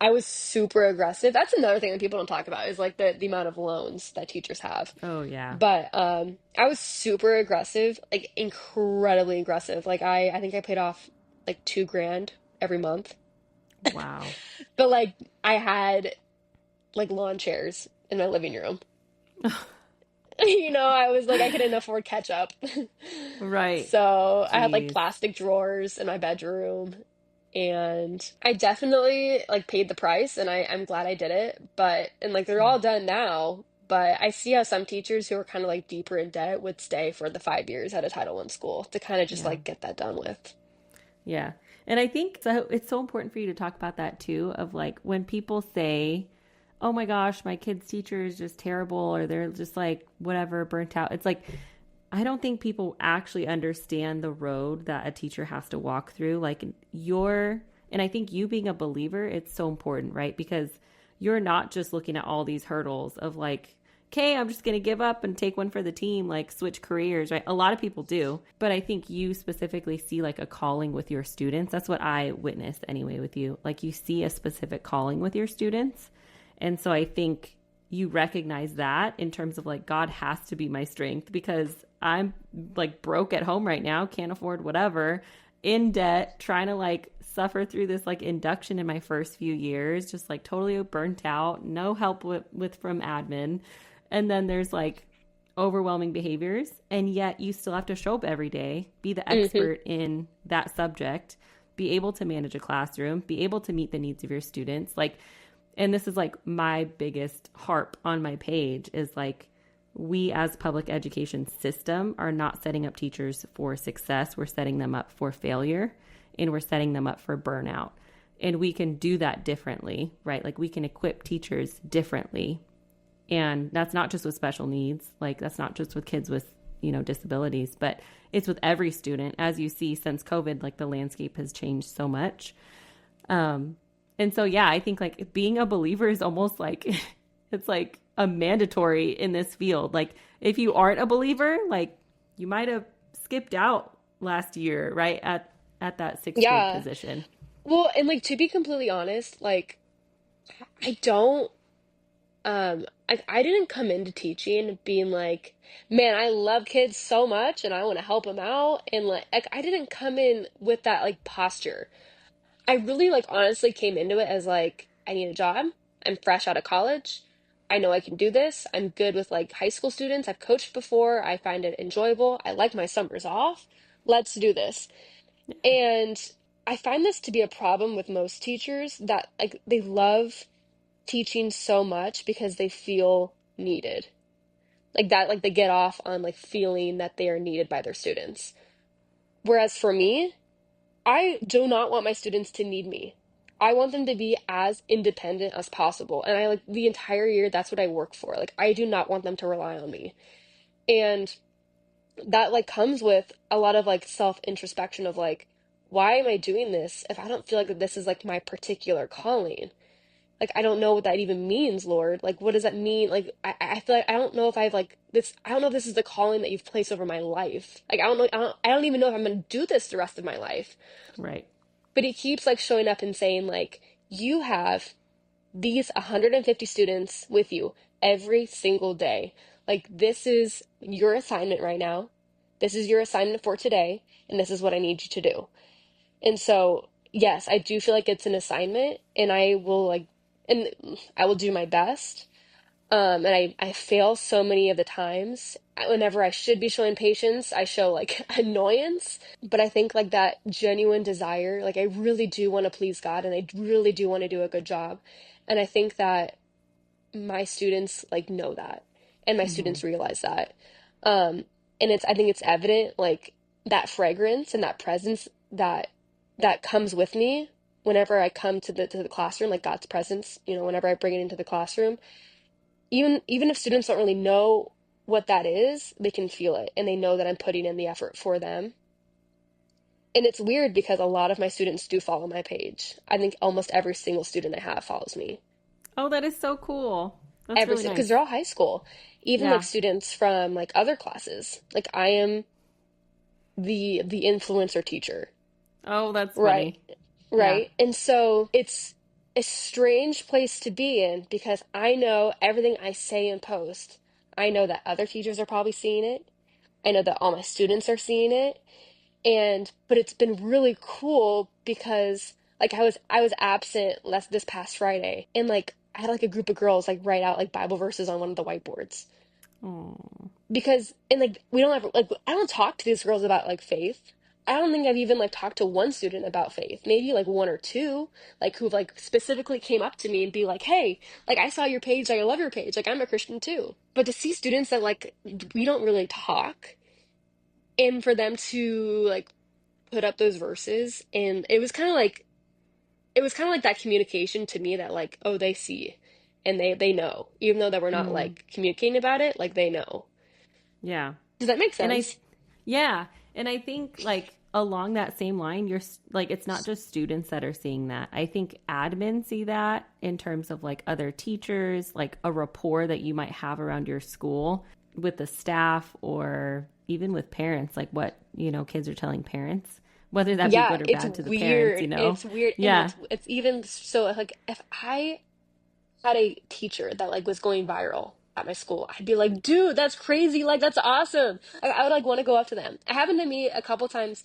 I was super aggressive. That's another thing that people don't talk about is like the amount of loans that teachers have. Oh, yeah. But I was super aggressive, like incredibly aggressive. Like I think I paid off like 2 grand every month. Wow. But like I had like lawn chairs in my living room. I was like I couldn't afford ketchup. Right. So I had like Jeez. plastic drawers in my bedroom. And I definitely like paid the price and I'm glad I did it. And like they're Yeah. all done now. But I see how some teachers who are kind of like deeper in debt would stay for the 5 years at a Title I school to kind of just Yeah. like get that done with. Yeah. And I think so it's so important for you to talk about that too, of like when people say, oh my gosh, my kid's teacher is just terrible, or they're just like whatever, burnt out. It's like, I don't think people actually understand the road that a teacher has to walk through. Like and I think you being a believer, it's so important, right? Because you're not just looking at all these hurdles of like, okay, I'm just going to give up and take one for the team, like switch careers, right? A lot of people do. But I think you specifically see like a calling with your students. That's what I witnessed anyway with you. Like you see a specific calling with your students. And so I think you recognize that in terms of like, God has to be my strength because I'm like broke at home right now, can't afford whatever, in debt, trying to like suffer through this like induction in my first few years, just like totally burnt out, no help with from admin. And then there's like overwhelming behaviors. And yet you still have to show up every day, be the Hmm. expert in that subject, be able to manage a classroom, be able to meet the needs of your students. Like, and this is like my biggest harp on my page is like, we as public education system are not setting up teachers for success. We're setting them up for failure, and we're setting them up for burnout. And we can do that differently, right? Like we can equip teachers differently. And that's not just with special needs. Like that's not just with kids with, disabilities, but it's with every student. As you see since COVID, like the landscape has changed so much. And so, yeah, I think like being a believer is almost like it's like a mandatory in this field. Like if you aren't a believer, like you might have skipped out last year, right? At that sixth grade Yeah. position. Well, and like to be completely honest, like I don't I didn't come into teaching being like, man, I love kids so much and I want to help them out and like I didn't come in with that like posture. I really like honestly came into it as like I need a job. I'm fresh out of college. I know I can do this. I'm good with like high school students. I've coached before. I find it enjoyable. I like my summers off. Let's do this. And I find this to be a problem with most teachers that like they love teaching so much because they feel needed. Like that like they get off on like feeling that they are needed by their students. Whereas for me, I do not want my students to need me. I want them to be as independent as possible. And I like the entire year, that's what I work for. Like, I do not want them to rely on me. And that like comes with a lot of like self introspection of like, why am I doing this if I don't feel like this is like my particular calling? Like, I don't know what that even means, Lord. Like, what does that mean? Like, I feel like I don't know if I've like this, I don't know if this is the calling that you've placed over my life. Like, I don't know, I don't even know if I'm going to do this the rest of my life. Right. But he keeps like showing up and saying like, you have these 150 students with you every single day. Like, this is your assignment right now. This is your assignment for today. And this is what I need you to do. And so yes, I do feel like it's an assignment, and and I will do my best. And I fail so many of the times. Whenever I should be showing patience, I show like annoyance. But I think like that genuine desire, like I really do want to please God and I really do want to do a good job. And I think that my students like know that and my Mm-hmm. students realize that. Um, and I think it's evident like that fragrance and that presence that comes with me whenever I come to the classroom, like God's presence, whenever I bring it into the classroom, even if students don't really know what that is, they can feel it and they know that I'm putting in the effort for them. And it's weird because a lot of my students do follow my page. I think almost every single student I have follows me. Oh, that is so cool. That's really Because nice. they're all high school. Even like Yeah. students from like other classes. Like I am the influencer teacher, Oh, that's right? funny. Yeah. Right? And so it's a strange place to be in because I know everything I say and post. I know that other teachers are probably seeing it. I know that all my students are seeing it. But it's been really cool because like I was absent this past Friday and like I had like a group of girls like write out like Bible verses on one of the whiteboards Oh. because and like we don't ever like I don't talk to these girls about like faith. I don't think I've even like talked to one student about faith. Maybe like one or two like who like specifically came up to me and be like, "Hey, like I saw your page, like I love your page. Like I'm a Christian too." But to see students that like we don't really talk and for them to like put up those verses and it was kind of like that communication to me that like oh they see and they know even though that we're not Mm. like communicating about it like they know. Yeah. Does that make And I, sense? yeah. And I think like along that same line, like, it's not just students that are seeing that. I think admins see that in terms of like other teachers, like a rapport that you might have around your school with the staff or even with parents, like what, kids are telling parents, whether that be Yeah, good or it's bad to the parents, weird. It's weird and Yeah. it's even so like if I had a teacher that like was going viral at my school, I'd be like, dude, that's crazy. Like, that's awesome. I would like want to go up to them. It happened to me a couple times.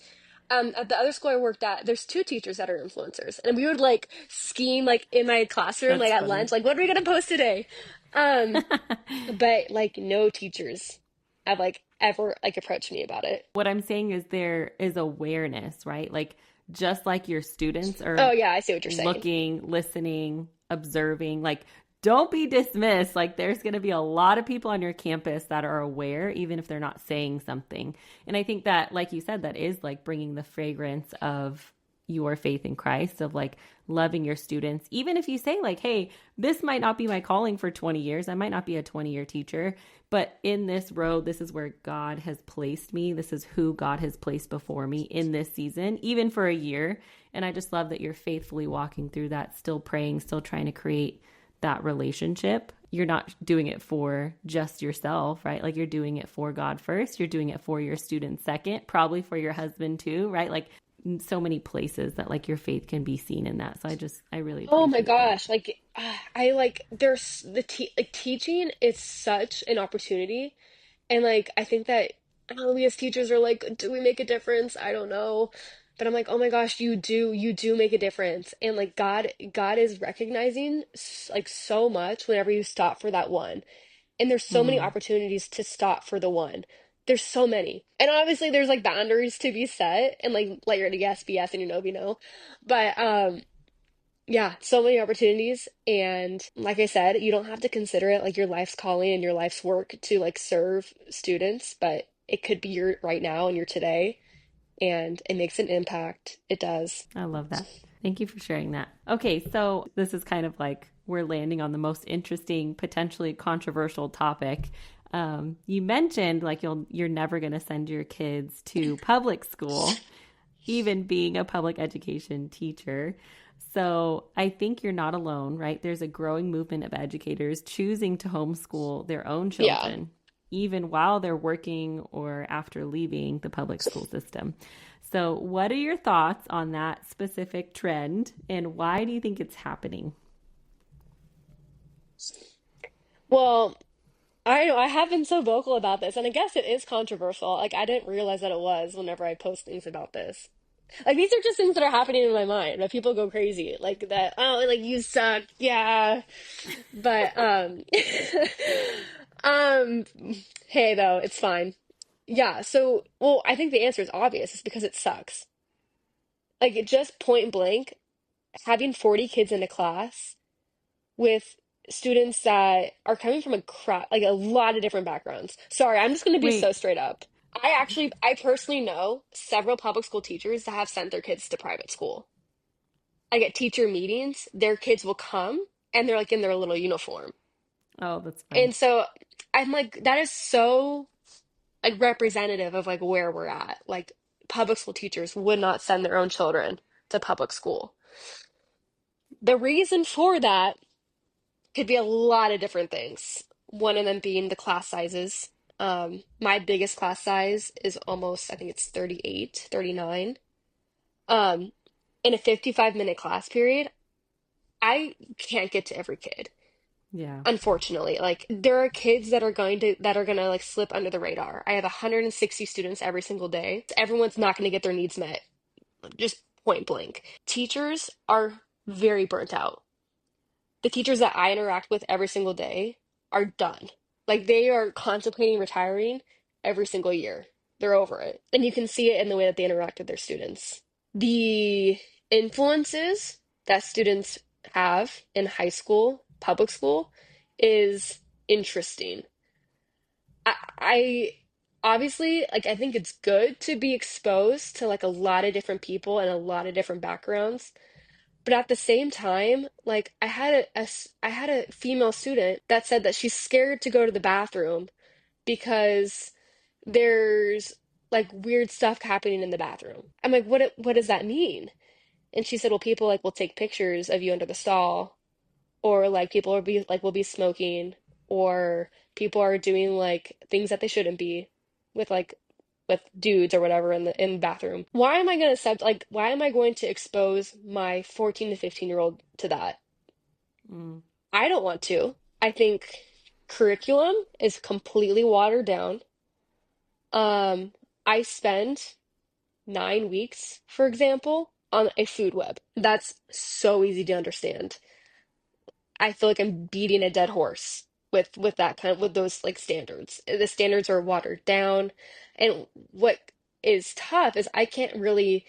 At the other school I worked at, there's two teachers that are influencers, and we would like scheme like in my classroom, like That's at funny. lunch, like what are we gonna post today? Um, but like no teachers have like ever like approached me about it. What I'm saying is there is awareness, right? Like just like your students Oh are yeah, I see what you're saying. looking, listening, observing, like don't be dismissed. Like there's going to be a lot of people on your campus that are aware even if they're not saying something. And I think that like you said that is like bringing the fragrance of your faith in Christ, of like loving your students, even if you say like, hey, this might not be my calling for 20 years. I might not be a 20-year teacher, but in this road, this is where God has placed me. This is who God has placed before me in this season, even for a year. And I just love that you're faithfully walking through that, still praying, still trying to create that relationship. You're not doing it for just yourself, right? Like you're doing it for God first. You're doing it for your students second, probably for your husband too, right? Like so many places that like your faith can be seen in that. So I really Oh my appreciate that. gosh, like I like there's like teaching is such an opportunity. And like I think that we as teachers are like, do we make a difference? I don't know. But I'm like, oh my gosh, you do make a difference. And like God is recognizing like so much whenever you stop for that one. And there's so many Mm-hmm. opportunities to stop for the one. There's so many. And obviously there's like boundaries to be set and like let your yes be yes and your no be no. But yeah, so many opportunities. And like I said, you don't have to consider it like your life's calling and your life's work to like serve students, but it could be your right now and your today. And it makes an impact. It does. I love that. Thank you for sharing that. Okay, so this is kind of like we're landing on the most interesting, potentially controversial topic. You mentioned like you're never going to send your kids to public school, even being a public education teacher. So I think you're not alone, right? There's a growing movement of educators choosing to homeschool their own Yeah. children, even while they're working or after leaving the public school system. So, what are your thoughts on that specific trend and why do you think it's happening? Well, I know I have been so vocal about this, and I guess it is controversial. Like I didn't realize that it was whenever I post things about this. Like these are just things that are happening in my mind that people go crazy. Like that, oh, like you suck. Yeah. But um hey though, it's fine. Yeah, so well, I think the answer is obvious. It's because it sucks. Like it just point blank, having 40 kids in a class with students that are coming from a crap, like a lot of different backgrounds. Sorry, I'm just going to be so Wait, straight up. I personally know several public school teachers that have sent their kids to private school. Like at teacher meetings, their kids will come and they're like in their little uniform. oh, that's funny. And so I'm like, that is so like representative of like where we're at. Like public school teachers would not send their own children to public school. The reason for that could be a lot of different things. One of them being the class sizes. My biggest class size is almost, I think it's 38, 39. Um, in a 55-minute class period, I can't get to every kid, Yeah. unfortunately. Like there are kids that are gonna like slip under the radar. I have 160 students every single day. Everyone's not gonna get their needs met, just point blank. Teachers are very burnt out. The teachers that I interact with every single day are done. Like they are contemplating retiring every single year. They're over it. And you can see it in the way that they interact with their students. The influences that students have in high school, public school, is interesting. I obviously like I think it's good to be exposed to like a lot of different people and a lot of different backgrounds. But at the same time, like I had a female student that said that she's scared to go to the bathroom because there's like weird stuff happening in the bathroom. I'm like, what does that mean? And she said, well, people like will take pictures of you under the stall, or like people will be smoking, or people are doing like things that they shouldn't be with like with dudes or whatever in the bathroom. Why am I going to expose my 14 to 15-year-old to that? Mm. I don't want to. I think curriculum is completely watered down. Um, I spend 9 weeks, for example, on a food web. That's so easy to understand. I feel like I'm beating a dead horse with that kind of with those like standards. The standards are watered down, and what is tough is I can't really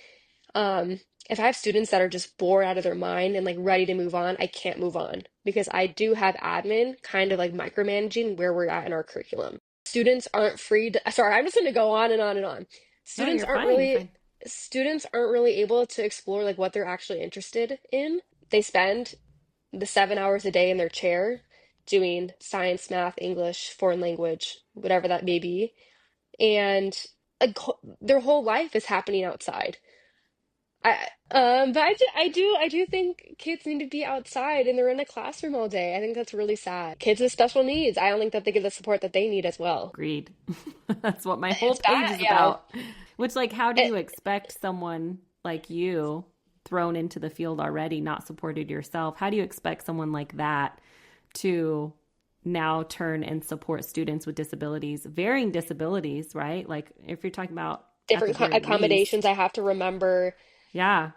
if I have students that are just bored out of their mind and like ready to move on, I can't move on because I do have admin kind of like micromanaging where we're at in our curriculum. Students aren't free to, sorry, I'm just going to go on and on and on. No, Students you're aren't fine. You're really fine. students aren't really able to explore like what they're actually interested in. They spend the 7 hours a day in their chair doing science, math, English, foreign language, whatever that may be, and like their whole life is happening outside. But I do think kids need to be outside and they're in a classroom all day. I think that's really sad. Kids with special needs, I don't think that they get the support that they need as well. Agreed. That's what my whole It's page bad, is yeah. about. Which, like, how do It, you expect someone like you, thrown into the field already, not supported yourself? How do you expect someone like that to now turn and support students with disabilities, varying disabilities, right? Like, if you're talking about at the different very accommodations least, I have to remember. yeah,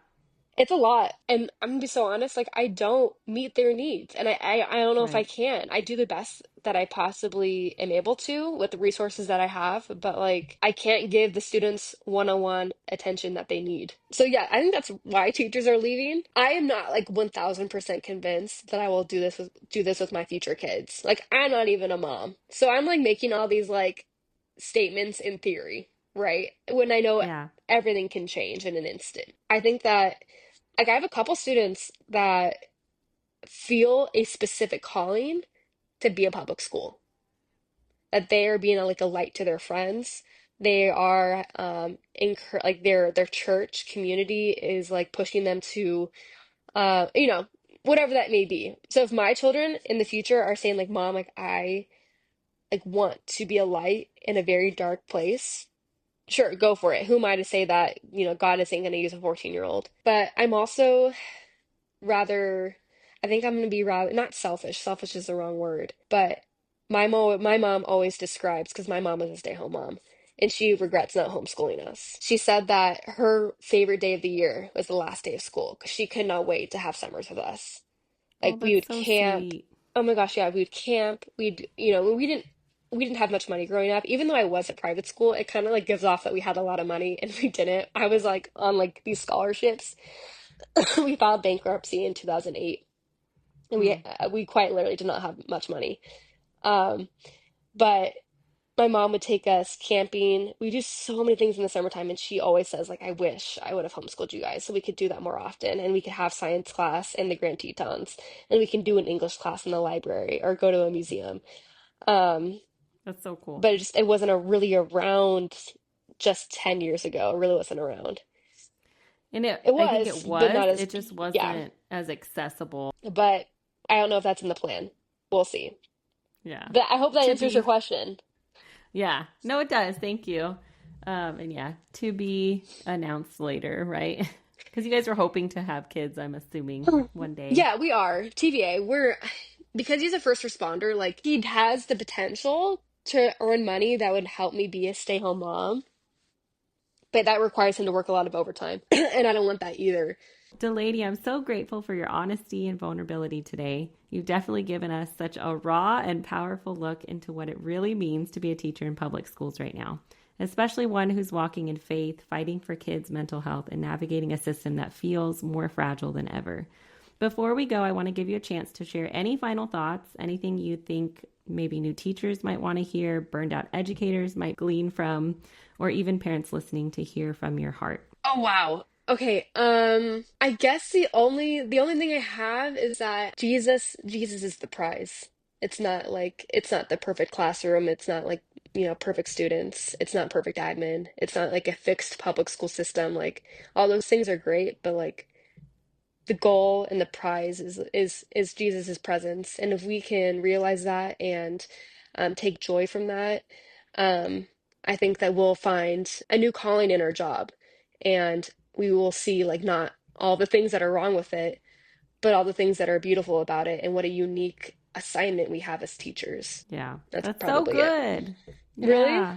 It's a lot. And I'm gonna be so honest, like I don't meet their needs. And I don't know if I right. can. I do the best that I possibly am able to with the resources that I have, but like I can't give the students one-on-one attention that they need. So yeah, I think that's why teachers are leaving. I am not like 1000% convinced that I will do this with my future kids. Like I'm not even a mom. So I'm like making all these like statements in theory, right? When I know Yeah. everything can change in an instant. I think that like I have a couple students that feel a specific calling to be a public school, that they are being like a light to their friends. They are like their church community is like pushing them to you know, whatever that may be. So if my children in the future are saying like, Mom, like I like want to be a light in a very dark place, sure, go for it. Who am I to say that, God isn't going to use a 14-year-old? But I'm also rather, I think I'm going to be rather, not selfish. Selfish is the wrong word, but my mom always describes, because my mom is a stay-home mom, and she regrets not homeschooling us. She said that her favorite day of the year was the last day of school because she could not wait to have summers with us. Oh, Like we that's would so camp. sweet. Oh my gosh, yeah, we would camp. We didn't have much money growing up. Even though I was at private school, it kind of like gives off that we had a lot of money and we didn't. I was like on like these scholarships. We filed bankruptcy in 2008 and Hmm. we quite literally did not have much money. Um, but my mom would take us camping. We do so many things in the summertime, and she always says, like, I wish I would have homeschooled you guys so we could do that more often, and we could have science class in the Grand Tetons, and we can do an English class in the library or go to a museum. Um, That's so cool. but it wasn't really around just 10 years ago. It really wasn't around. And It I think it was, but was, not as, it just yeah. wasn't as accessible. But I don't know if that's in the plan. We'll see. Yeah. But I hope that To answers your be, question. yeah. No, it does. Thank you. And yeah, to be announced later, right? Because you guys were hoping to have kids, I'm assuming, one day. Yeah, we are. TVA, because he's a first responder, like he has the potential to earn money that would help me be a stay-home mom, but that requires him to work a lot of overtime, and I don't want that either. Delaney, I'm so grateful for your honesty and vulnerability today. You've definitely given us such a raw and powerful look into what it really means to be a teacher in public schools right now, especially one who's walking in faith, fighting for kids' mental health, and navigating a system that feels more fragile than ever. Before we go, I want to give you a chance to share any final thoughts, anything you think maybe new teachers might want to hear, burned out educators might glean from, or even parents listening to hear from your heart. Oh wow. Okay, I guess the only thing I have is that Jesus is the prize. It's not the perfect classroom, it's not like, perfect students, it's not perfect admin, it's not like a fixed public school system. Like all those things are great, but like the goal and the prize is Jesus's presence. And if we can realize that and take joy from that, um, I think that we'll find a new calling in our job, and we will see like not all the things that are wrong with it, but all the things that are beautiful about it, and what a unique assignment we have as teachers. Yeah, That's that's so probably it. good. Really? Yeah,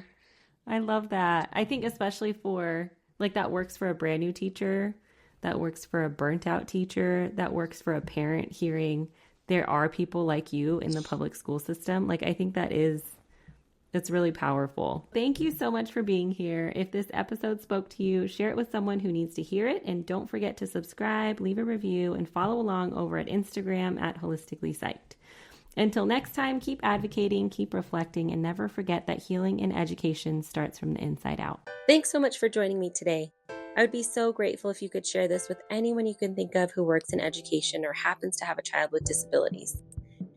I love that. I think especially for like that works for a brand new teacher, that works for a burnt out teacher, that works for a parent hearing there are people like you in the public school system. Like I think it's really powerful. Thank you so much for being here. If this episode spoke to you, share it with someone who needs to hear it. And don't forget to subscribe, leave a review, and follow along over at Instagram at Holistically Psyched. Until next time, keep advocating, keep reflecting, and never forget that healing in education starts from the inside out. Thanks so much for joining me today. I would be so grateful if you could share this with anyone you can think of who works in education or happens to have a child with disabilities.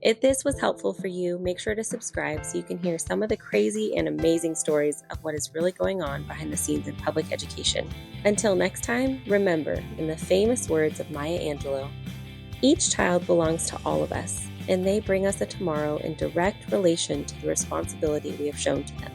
If this was helpful for you, make sure to subscribe so you can hear some of the crazy and amazing stories of what is really going on behind the scenes in public education. Until next time, remember, in the famous words of Maya Angelou, each child belongs to all of us, and they bring us a tomorrow in direct relation to the responsibility we have shown to them.